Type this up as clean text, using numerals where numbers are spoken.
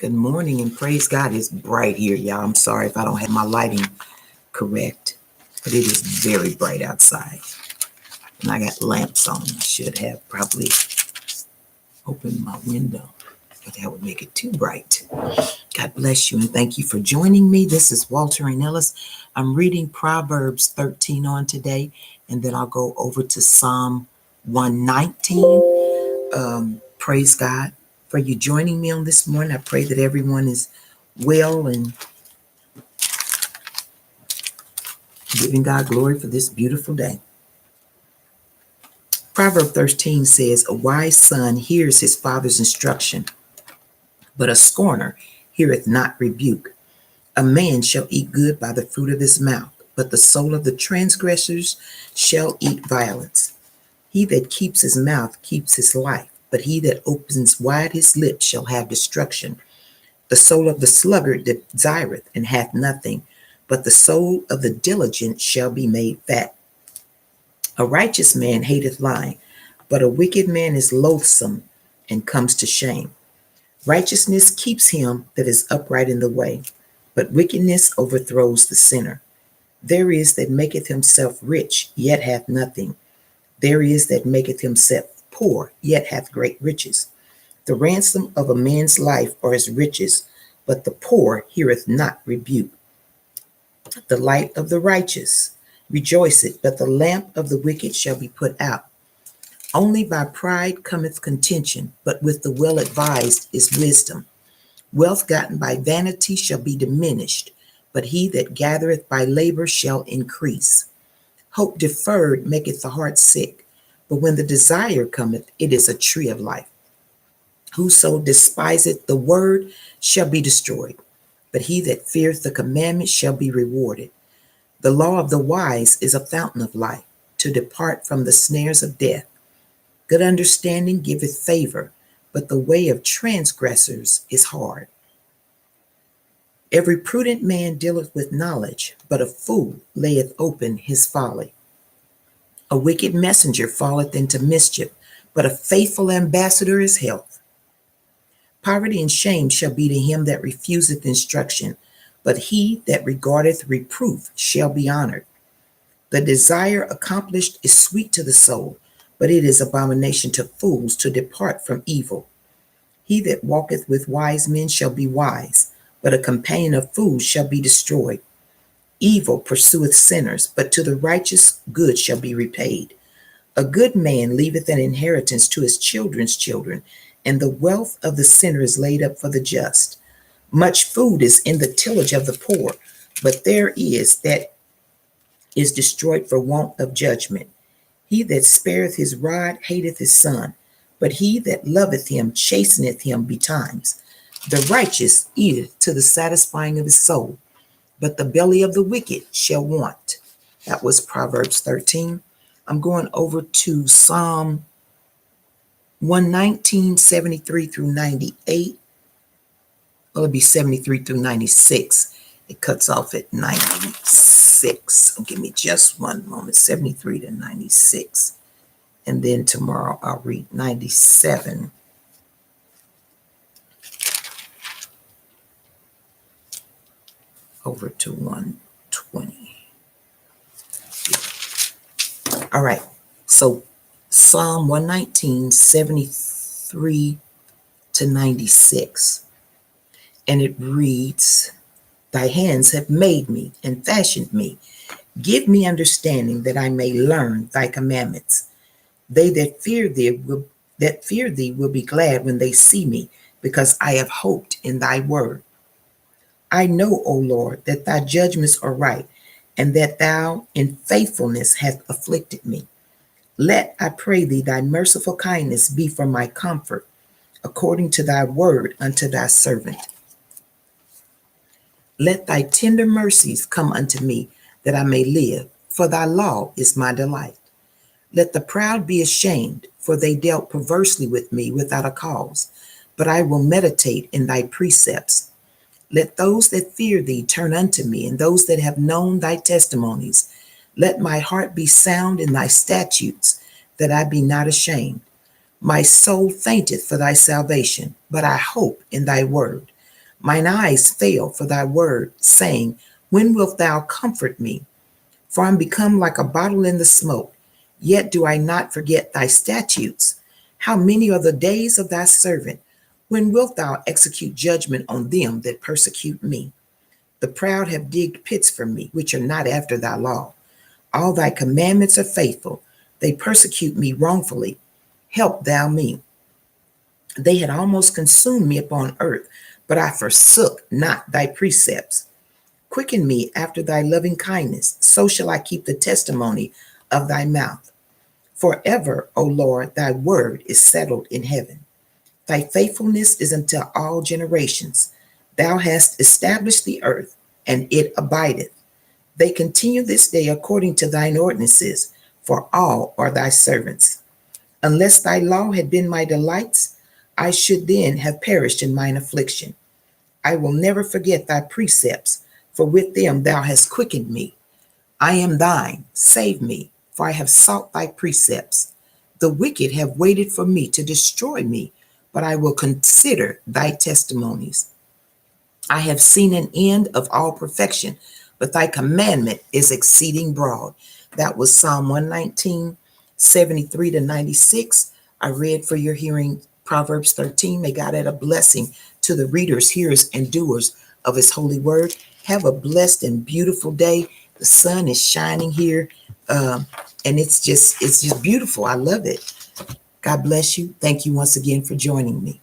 Good morning and praise God. It's bright here, y'all. I'm sorry if I don't have my lighting correct, but it is very bright outside. And I got lamps on. I should have probably opened my window, but that would make it too bright. God bless you and thank you for joining me. This is Walterine Ellis. I'm reading Proverbs 13 on today, and then I'll go over to Psalm 119. Praise God for you joining me on this morning. I pray that everyone is well and giving God glory for this beautiful day. Proverb 13 says, a wise son hears his father's instruction, but a scorner heareth not rebuke. A man shall eat good by the fruit of his mouth, but the soul of the transgressors shall eat violence. He that keeps his mouth keeps his life, but he that opens wide his lips shall have destruction. The soul of the sluggard desireth and hath nothing, but the soul of the diligent shall be made fat. A righteous man hateth lying, but a wicked man is loathsome and comes to shame. Righteousness keeps him that is upright in the way, but wickedness overthrows the sinner. There is that maketh himself rich, yet hath nothing. There is that maketh himself poor, yet hath great riches. The ransom of a man's life are his riches, but the poor heareth not rebuke. The light of the righteous rejoiceth, but the lamp of the wicked shall be put out. Only by pride cometh contention, but with the well advised is wisdom. Wealth gotten by vanity shall be diminished, but he that gathereth by labor shall increase. Hope deferred maketh the heart sick, but when the desire cometh, it is a tree of life. Whoso despiseth the word shall be destroyed, but he that feareth the commandment shall be rewarded. The law of the wise is a fountain of life, to depart from the snares of death. Good understanding giveth favor, but the way of transgressors is hard. Every prudent man dealeth with knowledge, but a fool layeth open his folly. A wicked messenger falleth into mischief, but a faithful ambassador is health. Poverty and shame shall be to him that refuseth instruction, but he that regardeth reproof shall be honored. The desire accomplished is sweet to the soul, but it is abomination to fools to depart from evil. He that walketh with wise men shall be wise, but a companion of fools shall be destroyed. Evil pursueth sinners, but to the righteous good shall be repaid. A good man leaveth an inheritance to his children's children, and the wealth of the sinner is laid up for the just. Much food is in the tillage of the poor, but there is that is destroyed for want of judgment. He that spareth his rod hateth his son, but he that loveth him chasteneth him betimes. The righteous eateth to the satisfying of his soul, but the belly of the wicked shall want. That was Proverbs 13. I'm going over to Psalm 119, 73 through 98. Well, it'll be 73 through 96. It cuts off at 96. Give me just one moment. 73 to 96. And then tomorrow I'll read 97. Over to 120. All right. So Psalm 119, 73 to 96. And it reads, Thy hands have made me and fashioned me. Give me understanding that I may learn thy commandments. They that fear thee will be glad when they see me, because I have hoped in thy word. I know, O Lord, that thy judgments are right, and that thou in faithfulness hast afflicted me. Let, I pray thee, thy merciful kindness be for my comfort, according to thy word unto thy servant. Let thy tender mercies come unto me, that I may live, for thy law is my delight. Let the proud be ashamed, for they dealt perversely with me without a cause, but I will meditate in thy precepts. Let those that fear thee turn unto me, and those that have known thy testimonies. Let my heart be sound in thy statutes, that I be not ashamed. My soul fainteth for thy salvation, but I hope in thy word. Mine eyes fail for thy word, saying, when wilt thou comfort me? For I'm become like a bottle in the smoke. Yet do I not forget thy statutes. How many are the days of thy servant? When wilt thou execute judgment on them that persecute me? The proud have digged pits for me, which are not after thy law. All thy commandments are faithful. They persecute me wrongfully. Help thou me. They had almost consumed me upon earth, but I forsook not thy precepts. Quicken me after thy loving kindness, so shall I keep the testimony of thy mouth. Forever, O Lord, thy word is settled in heaven. Thy faithfulness is until all generations. Thou hast established the earth, and it abideth. They continue this day according to thine ordinances, for all are thy servants. Unless thy law had been my delights, I should then have perished in mine affliction. I will never forget thy precepts, for with them thou hast quickened me. I am thine, save me, for I have sought thy precepts. The wicked have waited for me to destroy me, but I will consider thy testimonies. I have seen an end of all perfection, but thy commandment is exceeding broad. That was Psalm 119, 73 to 96. I read for your hearing Proverbs 13. May God add a blessing to the readers, hearers, and doers of his holy word. Have a blessed and beautiful day. The sun is shining here, and it's just beautiful. I love it. God bless you. Thank you once again for joining me.